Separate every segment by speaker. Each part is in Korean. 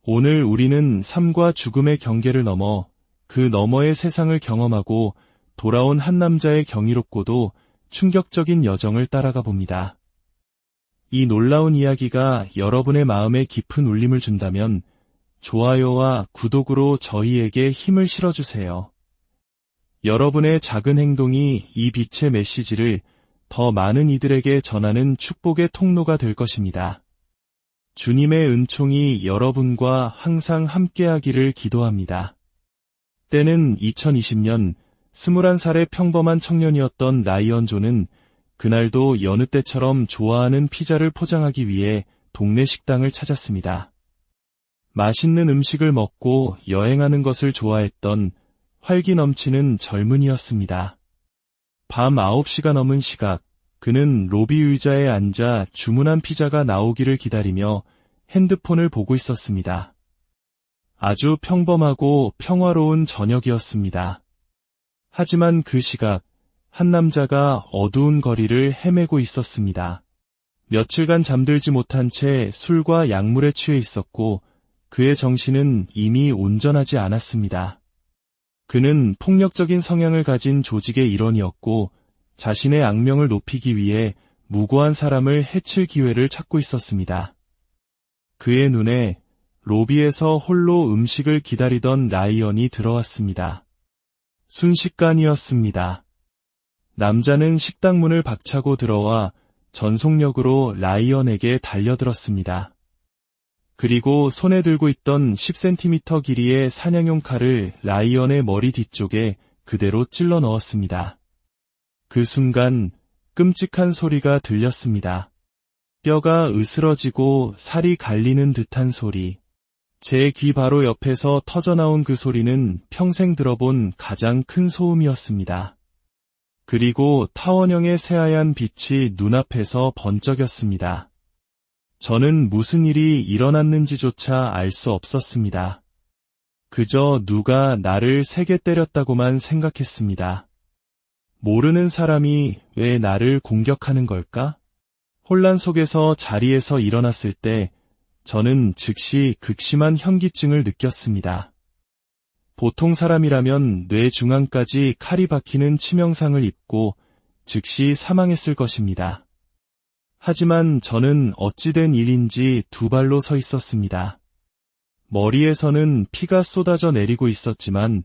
Speaker 1: 오늘 우리는 삶과 죽음의 경계를 넘어 그 너머의 세상을 경험하고 돌아온 한 남자의 경이롭고도 충격적인 여정을 따라가 봅니다. 이 놀라운 이야기가 여러분의 마음에 깊은 울림을 준다면 좋아요와 구독으로 저희에게 힘을 실어주세요. 여러분의 작은 행동이 이 빛의 메시지를 더 많은 이들에게 전하는 축복의 통로가 될 것입니다. 주님의 은총이 여러분과 항상 함께하기를 기도합니다. 때는 2020년 21살의 평범한 청년이었던 라이언 존은 그날도 여느 때처럼 좋아하는 피자를 포장하기 위해 동네 식당을 찾았습니다. 맛있는 음식을 먹고 여행하는 것을 좋아했던 활기 넘치는 젊은이였습니다. 밤 9시가 넘은 시각, 그는 로비 의자에 앉아 주문한 피자가 나오기를 기다리며 핸드폰을 보고 있었습니다. 아주 평범하고 평화로운 저녁이었습니다. 하지만 그 시각, 한 남자가 어두운 거리를 헤매고 있었습니다. 며칠간 잠들지 못한 채 술과 약물에 취해 있었고 그의 정신은 이미 온전하지 않았습니다. 그는 폭력적인 성향을 가진 조직의 일원이었고 자신의 악명을 높이기 위해 무고한 사람을 해칠 기회를 찾고 있었습니다. 그의 눈에 로비에서 홀로 음식을 기다리던 라이언이 들어왔습니다. 순식간이었습니다. 남자는 식당 문을 박차고 들어와 전속력으로 라이언에게 달려들었습니다. 그리고 손에 들고 있던 10cm 길이의 사냥용 칼을 라이언의 머리 뒤쪽에 그대로 찔러 넣었습니다. 그 순간 끔찍한 소리가 들렸습니다. 뼈가 으스러지고 살이 갈리는 듯한 소리. 제 귀 바로 옆에서 터져나온 그 소리는 평생 들어본 가장 큰 소음이었습니다. 그리고 타원형의 새하얀 빛이 눈앞에서 번쩍였습니다. 저는 무슨 일이 일어났는지조차 알 수 없었습니다. 그저 누가 나를 세게 때렸다고만 생각했습니다. 모르는 사람이 왜 나를 공격하는 걸까? 혼란 속에서 자리에서 일어났을 때 저는 즉시 극심한 현기증을 느꼈습니다. 보통 사람이라면 뇌 중앙까지 칼이 박히는 치명상을 입고 즉시 사망했을 것입니다. 하지만 저는 어찌된 일인지 두 발로 서 있었습니다. 머리에서는 피가 쏟아져 내리고 있었지만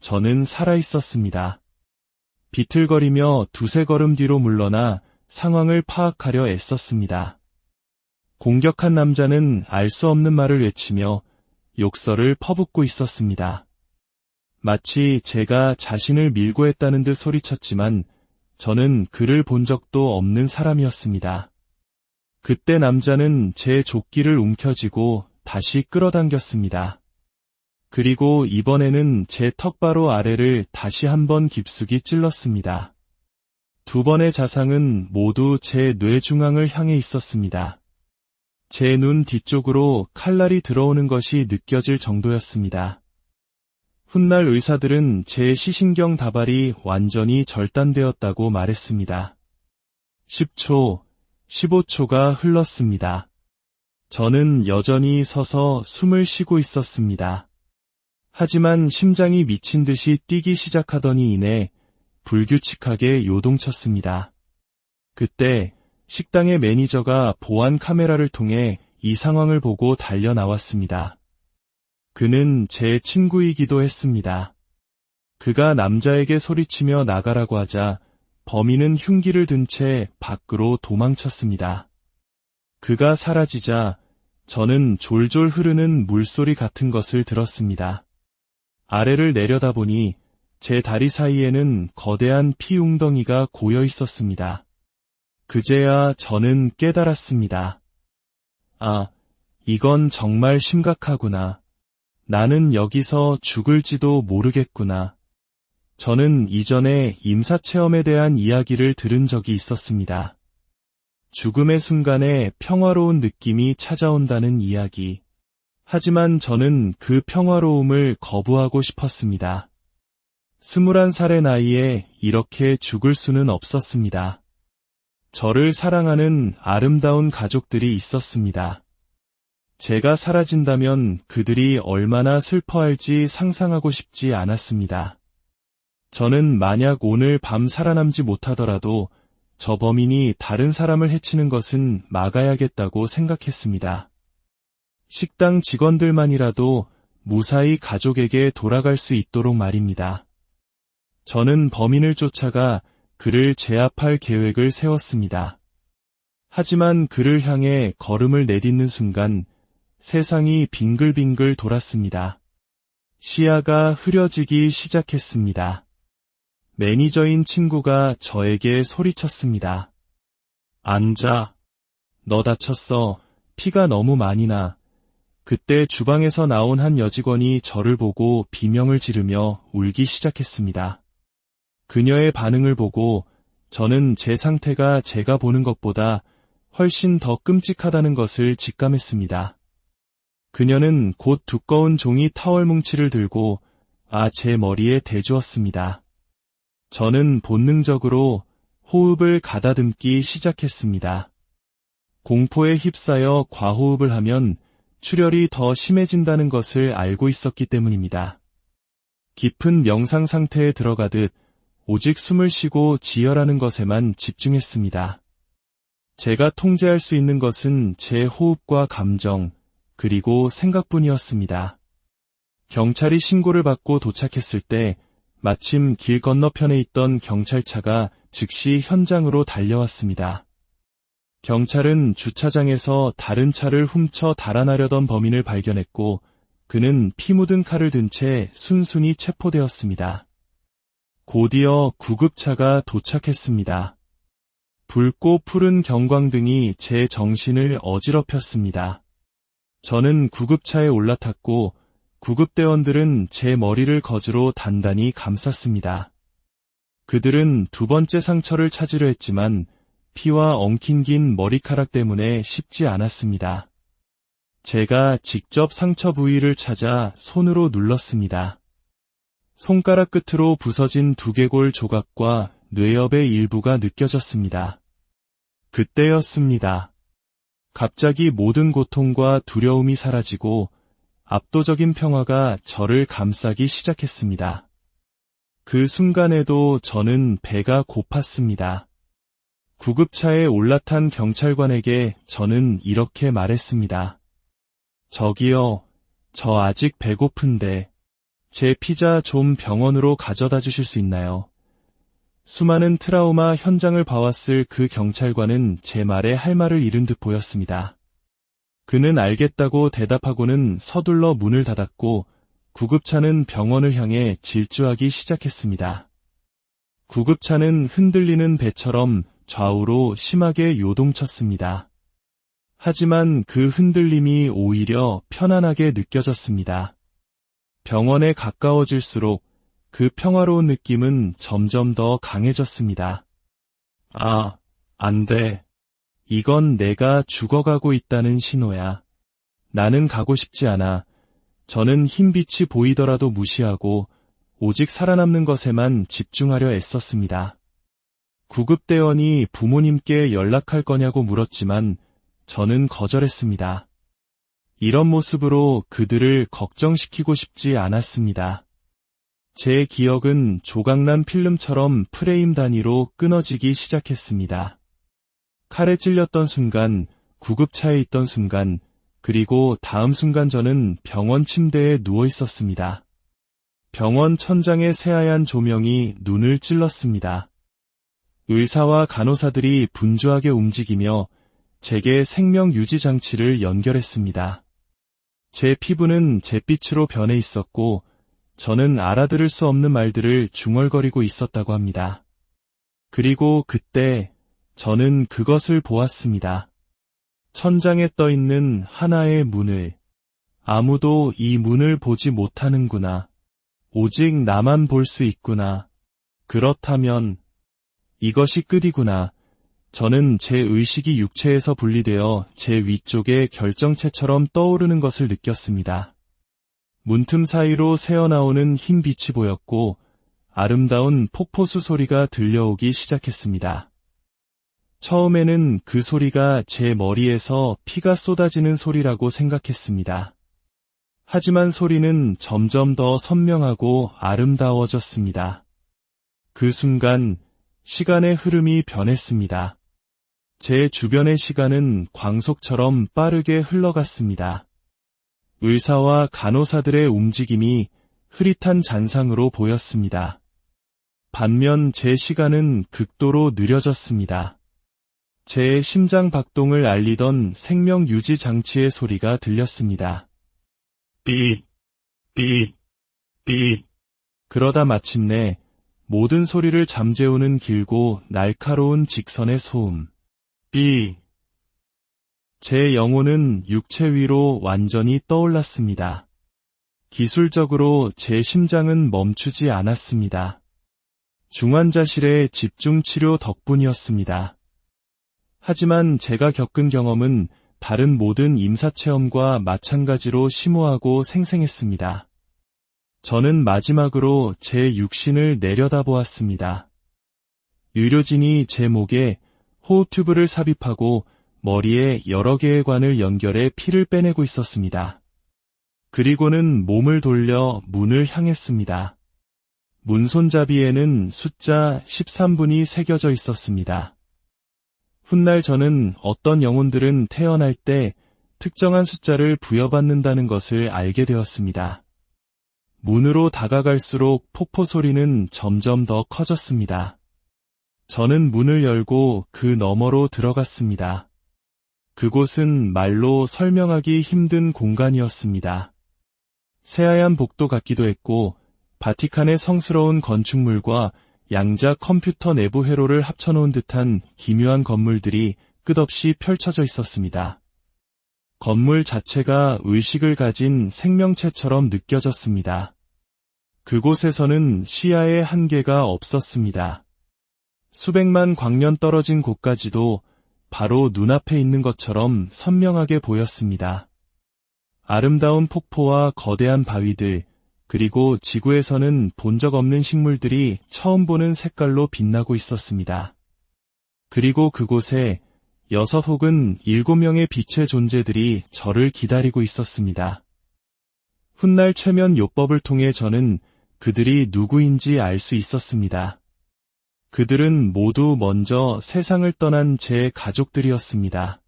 Speaker 1: 저는 살아 있었습니다. 비틀거리며 두세 걸음 뒤로 물러나 상황을 파악하려 애썼습니다. 공격한 남자는 알 수 없는 말을 외치며 욕설을 퍼붓고 있었습니다. 마치 제가 자신을 밀고 했다는 듯 소리쳤지만 저는 그를 본 적도 없는 사람이었습니다. 그때 남자는 제 조끼를 움켜쥐고 다시 끌어당겼습니다. 그리고 이번에는 제 턱바로 아래를 다시 한번 깊숙이 찔렀습니다. 두 번의 자상은 모두 제 뇌중앙을 향해 있었습니다. 제 눈 뒤쪽으로 칼날이 들어오는 것이 느껴질 정도였습니다. 훗날 의사들은 제 시신경 다발이 완전히 절단되었다고 말했습니다. 10초, 15초가 흘렀습니다. 저는 여전히 서서 숨을 쉬고 있었습니다. 하지만 심장이 미친 듯이 뛰기 시작하더니 이내 불규칙하게 요동쳤습니다. 그때 식당의 매니저가 보안 카메라를 통해 이 상황을 보고 달려 나왔습니다. 그는 제 친구이기도 했습니다. 그가 남자에게 소리치며 나가라고 하자 범인은 흉기를 든 채 밖으로 도망쳤습니다. 그가 사라지자 저는 졸졸 흐르는 물소리 같은 것을 들었습니다. 아래를 내려다보니 제 다리 사이에는 거대한 피 웅덩이가 고여 있었습니다. 그제야 저는 깨달았습니다. 아, 이건 정말 심각하구나. 나는 여기서 죽을지도 모르겠구나. 저는 이전에 임사체험에 대한 이야기를 들은 적이 있었습니다. 죽음의 순간에 평화로운 느낌이 찾아온다는 이야기. 하지만 저는 그 평화로움을 거부하고 싶었습니다. 21살의 나이에 이렇게 죽을 수는 없었습니다. 저를 사랑하는 아름다운 가족들이 있었습니다. 제가 사라진다면 그들이 얼마나 슬퍼할지 상상하고 싶지 않았습니다. 저는 만약 오늘 밤 살아남지 못하더라도 저 범인이 다른 사람을 해치는 것은 막아야겠다고 생각했습니다. 식당 직원들만이라도 무사히 가족에게 돌아갈 수 있도록 말입니다. 저는 범인을 쫓아가 그를 제압할 계획을 세웠습니다. 하지만 그를 향해 걸음을 내딛는 순간 세상이 빙글빙글 돌았습니다. 시야가 흐려지기 시작했습니다. 매니저인 친구가 저에게 소리쳤습니다. 앉아. 너 다쳤어. 피가 너무 많이 나. 그때 주방에서 나온 한 여직원이 저를 보고 비명을 지르며 울기 시작했습니다. 그녀의 반응을 보고 저는 제 상태가 제가 보는 것보다 훨씬 더 끔찍하다는 것을 직감했습니다. 그녀는 곧 두꺼운 종이 타월 뭉치를 들고 제 머리에 대주었습니다. 저는 본능적으로 호흡을 가다듬기 시작했습니다. 공포에 휩싸여 과호흡을 하면 출혈이 더 심해진다는 것을 알고 있었기 때문입니다. 깊은 명상 상태에 들어가듯 오직 숨을 쉬고 지혈하는 것에만 집중했습니다. 제가 통제할 수 있는 것은 제 호흡과 감정, 그리고 생각뿐이었습니다. 경찰이 신고를 받고 도착했을 때 마침 길 건너편에 있던 경찰차가 즉시 현장으로 달려왔습니다. 경찰은 주차장에서 다른 차를 훔쳐 달아나려던 범인을 발견했고 그는 피 묻은 칼을 든 채 순순히 체포되었습니다. 곧이어 구급차가 도착했습니다. 붉고 푸른 경광등이 제 정신을 어지럽혔습니다. 저는 구급차에 올라탔고 구급대원들은 제 머리를 거즈로 단단히 감쌌습니다. 그들은 두 번째 상처를 찾으려 했지만 피와 엉킨 긴 머리카락 때문에 쉽지 않았습니다. 제가 직접 상처 부위를 찾아 손으로 눌렀습니다. 손가락 끝으로 부서진 두개골 조각과 뇌엽의 일부가 느껴졌습니다. 그때였습니다. 갑자기 모든 고통과 두려움이 사라지고 압도적인 평화가 저를 감싸기 시작했습니다. 그 순간에도 저는 배가 고팠습니다. 구급차에 올라탄 경찰관에게 저는 이렇게 말했습니다. 저기요, 저 아직 배고픈데 제 피자 좀 병원으로 가져다 주실 수 있나요? 수많은 트라우마 현장을 봐왔을 그 경찰관은 제 말에 할 말을 잃은 듯 보였습니다. 그는 알겠다고 대답하고는 서둘러 문을 닫았고 구급차는 병원을 향해 질주하기 시작했습니다. 구급차는 흔들리는 배처럼 좌우로 심하게 요동쳤습니다. 하지만 그 흔들림이 오히려 편안하게 느껴졌습니다. 병원에 가까워질수록 그 평화로운 느낌은 점점 더 강해졌습니다. 안 돼. 이건 내가 죽어가고 있다는 신호야. 나는 가고 싶지 않아. 저는 흰빛이 보이더라도 무시하고 오직 살아남는 것에만 집중하려 애썼습니다. 구급대원이 부모님께 연락할 거냐고 물었지만 저는 거절했습니다. 이런 모습으로 그들을 걱정시키고 싶지 않았습니다. 제 기억은 조각난 필름처럼 프레임 단위로 끊어지기 시작했습니다. 칼에 찔렸던 순간, 구급차에 있던 순간, 그리고 다음 순간 저는 병원 침대에 누워 있었습니다. 병원 천장의 새하얀 조명이 눈을 찔렀습니다. 의사와 간호사들이 분주하게 움직이며 제게 생명 유지 장치를 연결했습니다. 제 피부는 잿빛으로 변해 있었고 저는 알아들을 수 없는 말들을 중얼거리고 있었다고 합니다. 그리고 그때 저는 그것을 보았습니다. 천장에 떠 있는 하나의 문을. 아무도 이 문을 보지 못하는구나. 오직 나만 볼 수 있구나. 그렇다면 이것이 끝이구나. 저는 제 의식이 육체에서 분리되어 제 위쪽에 결정체처럼 떠오르는 것을 느꼈습니다. 문틈 사이로 새어나오는 흰 빛이 보였고 아름다운 폭포수 소리가 들려오기 시작했습니다. 처음에는 그 소리가 제 머리에서 피가 쏟아지는 소리라고 생각했습니다. 하지만 소리는 점점 더 선명하고 아름다워졌습니다. 그 순간 시간의 흐름이 변했습니다. 제 주변의 시간은 광속처럼 빠르게 흘러갔습니다. 의사와 간호사들의 움직임이 흐릿한 잔상으로 보였습니다. 반면 제 시간은 극도로 느려졌습니다. 제 심장 박동을 알리던 생명 유지 장치의 소리가 들렸습니다. 삐, 삐, 삐. 그러다 마침내 모든 소리를 잠재우는 길고 날카로운 직선의 소음. 삐. 제 영혼은 육체 위로 완전히 떠올랐습니다. 기술적으로 제 심장은 멈추지 않았습니다. 중환자실의 집중치료 덕분이었습니다. 하지만 제가 겪은 경험은 다른 모든 임사체험과 마찬가지로 심오하고 생생했습니다. 저는 마지막으로 제 육신을 내려다보았습니다. 의료진이 제 목에 호흡 튜브를 삽입하고 머리에 여러 개의 관을 연결해 피를 빼내고 있었습니다. 그리고는 몸을 돌려 문을 향했습니다. 문 손잡이에는 숫자 13분이 새겨져 있었습니다. 훗날 저는 어떤 영혼들은 태어날 때 특정한 숫자를 부여받는다는 것을 알게 되었습니다. 문으로 다가갈수록 폭포 소리는 점점 더 커졌습니다. 저는 문을 열고 그 너머로 들어갔습니다. 그곳은 말로 설명하기 힘든 공간이었습니다. 새하얀 복도 같기도 했고 바티칸의 성스러운 건축물과 양자 컴퓨터 내부 회로를 합쳐놓은 듯한 기묘한 건물들이 끝없이 펼쳐져 있었습니다. 건물 자체가 의식을 가진 생명체처럼 느껴졌습니다. 그곳에서는 시야의 한계가 없었습니다. 수백만 광년 떨어진 곳까지도 바로 눈앞에 있는 것처럼 선명하게 보였습니다. 아름다운 폭포와 거대한 바위들, 그리고 지구에서는 본 적 없는 식물들이 처음 보는 색깔로 빛나고 있었습니다. 그리고 그곳에 6 혹은 7명의 빛의 존재들이 저를 기다리고 있었습니다. 훗날 최면 요법을 통해 저는 그들이 누구인지 알 수 있었습니다. 그들은 모두 먼저 세상을 떠난 제 가족들이었습니다.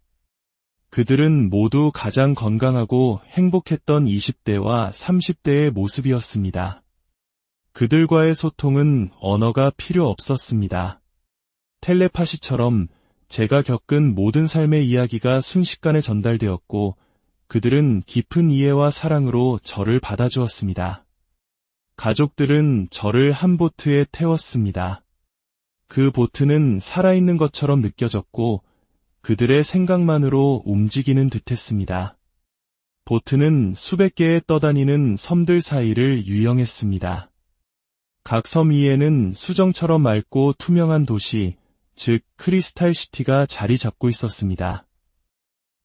Speaker 1: 그들은 모두 가장 건강하고 행복했던 20대와 30대의 모습이었습니다. 그들과의 소통은 언어가 필요 없었습니다. 텔레파시처럼 제가 겪은 모든 삶의 이야기가 순식간에 전달되었고 그들은 깊은 이해와 사랑으로 저를 받아주었습니다. 가족들은 저를 한 보트에 태웠습니다. 그 보트는 살아있는 것처럼 느껴졌고 그들의 생각만으로 움직이는 듯했습니다. 보트는 수백 개의 떠다니는 섬들 사이를 유영했습니다. 각 섬 위에는 수정처럼 맑고 투명한 도시, 즉 크리스탈 시티가 자리 잡고 있었습니다.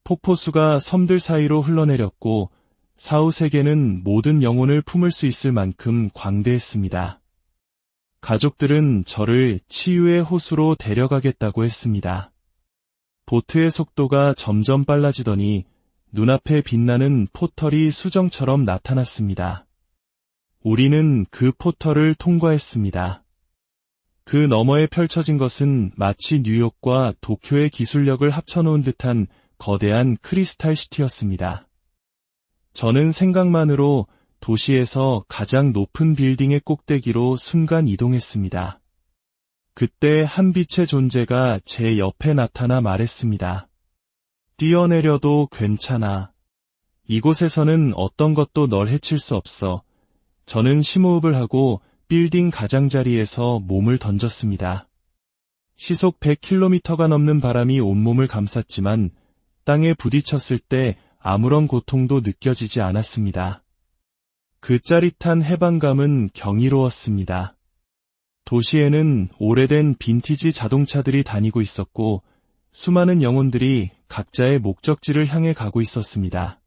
Speaker 1: 폭포수가 섬들 사이로 흘러내렸고 사후 세계는 모든 영혼을 품을 수 있을 만큼 광대했습니다. 가족들은 저를 치유의 호수로 데려가겠다고 했습니다. 보트의 속도가 점점 빨라지더니 눈앞에 빛나는 포털이 수정처럼 나타났습니다. 우리는 그 포털을 통과했습니다. 그 너머에 펼쳐진 것은 마치 뉴욕과 도쿄의 기술력을 합쳐놓은 듯한 거대한 크리스탈 시티였습니다. 저는 생각만으로 도시에서 가장 높은 빌딩의 꼭대기로 순간 이동했습니다. 그때 한 빛의 존재가 제 옆에 나타나 말했습니다. 뛰어내려도 괜찮아. 이곳에서는 어떤 것도 널 해칠 수 없어. 저는 심호흡을 하고 빌딩 가장자리에서 몸을 던졌습니다. 시속 100km가 넘는 바람이 온몸을 감쌌지만 땅에 부딪혔을 때 아무런 고통도 느껴지지 않았습니다. 그 짜릿한 해방감은 경이로웠습니다. 도시에는 오래된 빈티지 자동차들이 다니고 있었고 수많은 영혼들이 각자의 목적지를 향해 가고 있었습니다.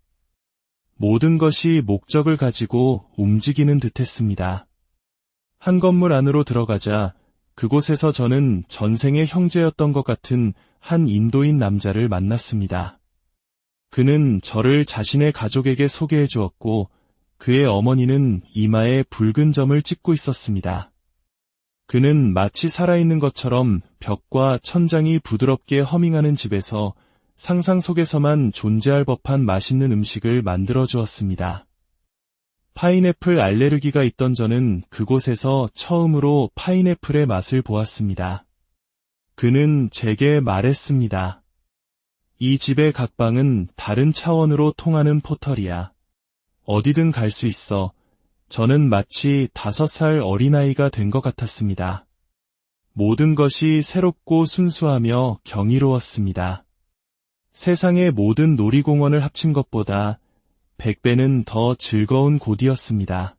Speaker 1: 모든 것이 목적을 가지고 움직이는 듯했습니다. 한 건물 안으로 들어가자 그곳에서 저는 전생의 형제였던 것 같은 한 인도인 남자를 만났습니다. 그는 저를 자신의 가족에게 소개해 주었고 그의 어머니는 이마에 붉은 점을 찍고 있었습니다. 그는 마치 살아있는 것처럼 벽과 천장이 부드럽게 허밍하는 집에서 상상 속에서만 존재할 법한 맛있는 음식을 만들어 주었습니다. 파인애플 알레르기가 있던 저는 그곳에서 처음으로 파인애플의 맛을 보았습니다. 그는 제게 말했습니다. 이 집의 각 방은 다른 차원으로 통하는 포털이야. 어디든 갈 수 있어. 저는 마치 5살 어린아이가 된 것 같았습니다. 모든 것이 새롭고 순수하며 경이로웠습니다. 세상의 모든 놀이공원을 합친 것보다 100배는 더 즐거운 곳이었습니다.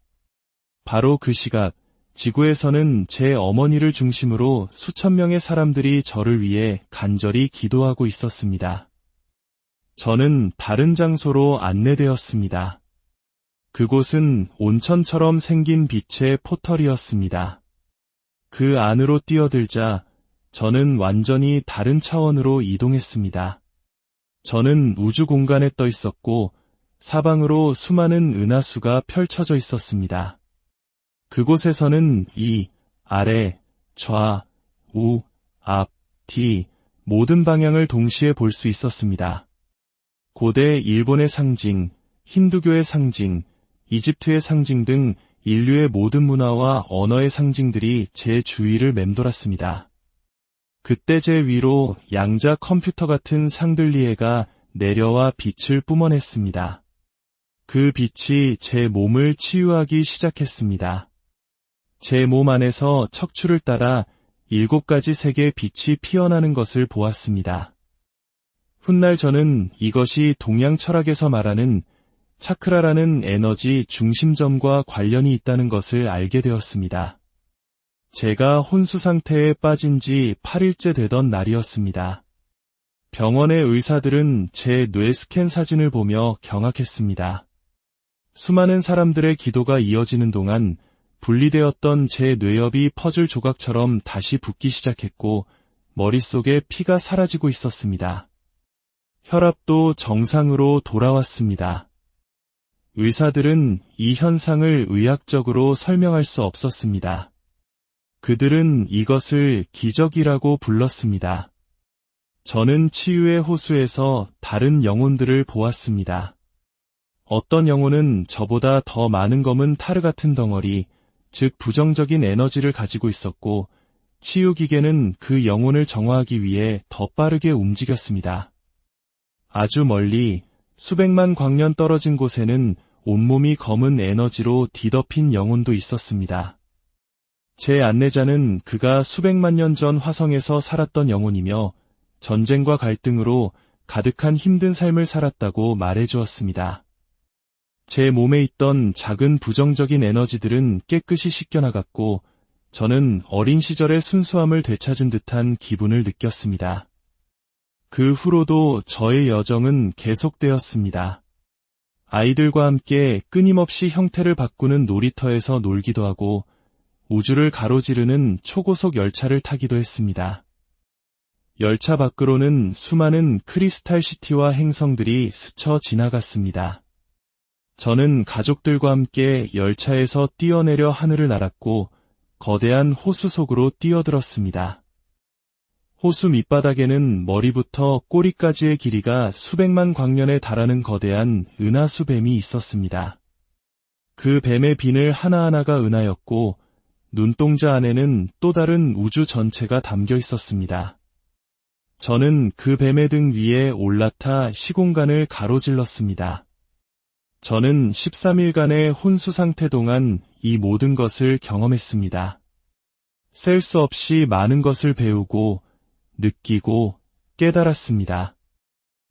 Speaker 1: 바로 그 시각, 지구에서는 제 어머니를 중심으로 수천 명의 사람들이 저를 위해 간절히 기도하고 있었습니다. 저는 다른 장소로 안내되었습니다. 그곳은 온천처럼 생긴 빛의 포털이었습니다. 그 안으로 뛰어들자 저는 완전히 다른 차원으로 이동했습니다. 저는 우주 공간에 떠 있었고 사방으로 수많은 은하수가 펼쳐져 있었습니다. 그곳에서는 이, 아래, 좌, 우, 앞, 뒤 모든 방향을 동시에 볼 수 있었습니다. 고대 일본의 상징, 힌두교의 상징, 이집트의 상징 등 인류의 모든 문화와 언어의 상징들이 제 주위를 맴돌았습니다. 그때 제 위로 양자 컴퓨터 같은 샹들리에가 내려와 빛을 뿜어냈습니다. 그 빛이 제 몸을 치유하기 시작했습니다. 제 몸 안에서 척추를 따라 7가지 색의 빛이 피어나는 것을 보았습니다. 훗날 저는 이것이 동양 철학에서 말하는 차크라라는 에너지 중심점과 관련이 있다는 것을 알게 되었습니다. 제가 혼수 상태에 빠진 지 8일째 되던 날이었습니다. 병원의 의사들은 제 뇌 스캔 사진을 보며 경악했습니다. 수많은 사람들의 기도가 이어지는 동안 분리되었던 제 뇌엽이 퍼즐 조각처럼 다시 붙기 시작했고 머릿속에 피가 사라지고 있었습니다. 혈압도 정상으로 돌아왔습니다. 의사들은 이 현상을 의학적으로 설명할 수 없었습니다. 그들은 이것을 기적이라고 불렀습니다. 저는 치유의 호수에서 다른 영혼들을 보았습니다. 어떤 영혼은 저보다 더 많은 검은 타르 같은 덩어리, 즉 부정적인 에너지를 가지고 있었고 치유기계는 그 영혼을 정화하기 위해 더 빠르게 움직였습니다. 아주 멀리 수백만 광년 떨어진 곳에는 온몸이 검은 에너지로 뒤덮인 영혼도 있었습니다. 제 안내자는 그가 수백만 년 전 화성에서 살았던 영혼이며 전쟁과 갈등으로 가득한 힘든 삶을 살았다고 말해주었습니다. 제 몸에 있던 작은 부정적인 에너지들은 깨끗이 씻겨나갔고 저는 어린 시절의 순수함을 되찾은 듯한 기분을 느꼈습니다. 그 후로도 저의 여정은 계속되었습니다. 아이들과 함께 끊임없이 형태를 바꾸는 놀이터에서 놀기도 하고 우주를 가로지르는 초고속 열차를 타기도 했습니다. 열차 밖으로는 수많은 크리스탈 시티와 행성들이 스쳐 지나갔습니다. 저는 가족들과 함께 열차에서 뛰어내려 하늘을 날았고 거대한 호수 속으로 뛰어들었습니다. 호수 밑바닥에는 머리부터 꼬리까지의 길이가 수백만 광년에 달하는 거대한 은하수 뱀이 있었습니다. 그 뱀의 비늘 하나하나가 은하였고 눈동자 안에는 또 다른 우주 전체가 담겨 있었습니다. 저는 그 뱀의 등 위에 올라타 시공간을 가로질렀습니다. 저는 13일간의 혼수 상태 동안 이 모든 것을 경험했습니다. 셀 수 없이 많은 것을 배우고 느끼고 깨달았습니다.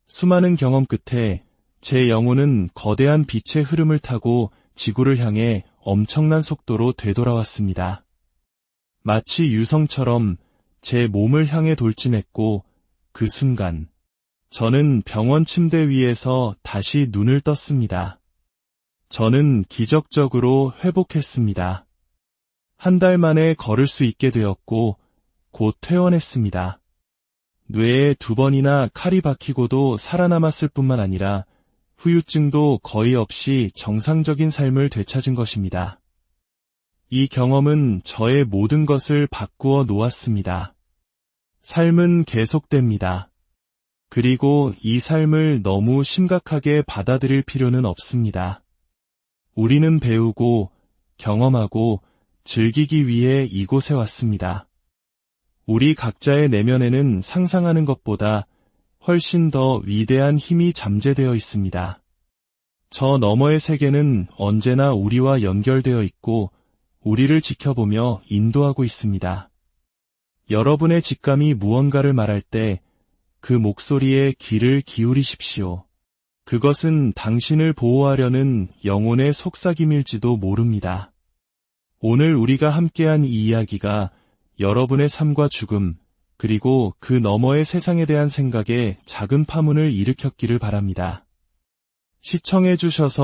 Speaker 1: 수많은 경험 끝에 제 영혼은 거대한 빛의 흐름을 타고 지구를 향해 엄청난 속도로 되돌아왔습니다. 마치 유성처럼 제 몸을 향해 돌진했고 그 순간 저는 병원 침대 위에서 다시 눈을 떴습니다. 저는 기적적으로 회복했습니다. 한 달 만에 걸을 수 있게 되었고 곧 퇴원했습니다. 뇌에 2번이나 칼이 박히고도 살아남았을 뿐만 아니라 후유증도 거의 없이 정상적인 삶을 되찾은 것입니다. 이 경험은 저의 모든 것을 바꾸어 놓았습니다. 삶은 계속됩니다. 그리고 이 삶을 너무 심각하게 받아들일 필요는 없습니다. 우리는 배우고 경험하고 즐기기 위해 이곳에 왔습니다. 우리 각자의 내면에는 상상하는 것보다 훨씬 더 위대한 힘이 잠재되어 있습니다. 저 너머의 세계는 언제나 우리와 연결되어 있고 우리를 지켜보며 인도하고 있습니다. 여러분의 직감이 무언가를 말할 때 그 목소리에 귀를 기울이십시오. 그것은 당신을 보호하려는 영혼의 속삭임일지도 모릅니다. 오늘 우리가 함께한 이 이야기가 여러분의 삶과 죽음, 그리고 그 너머의 세상에 대한 생각에 작은 파문을 일으켰기를 바랍니다. 시청해 주셔서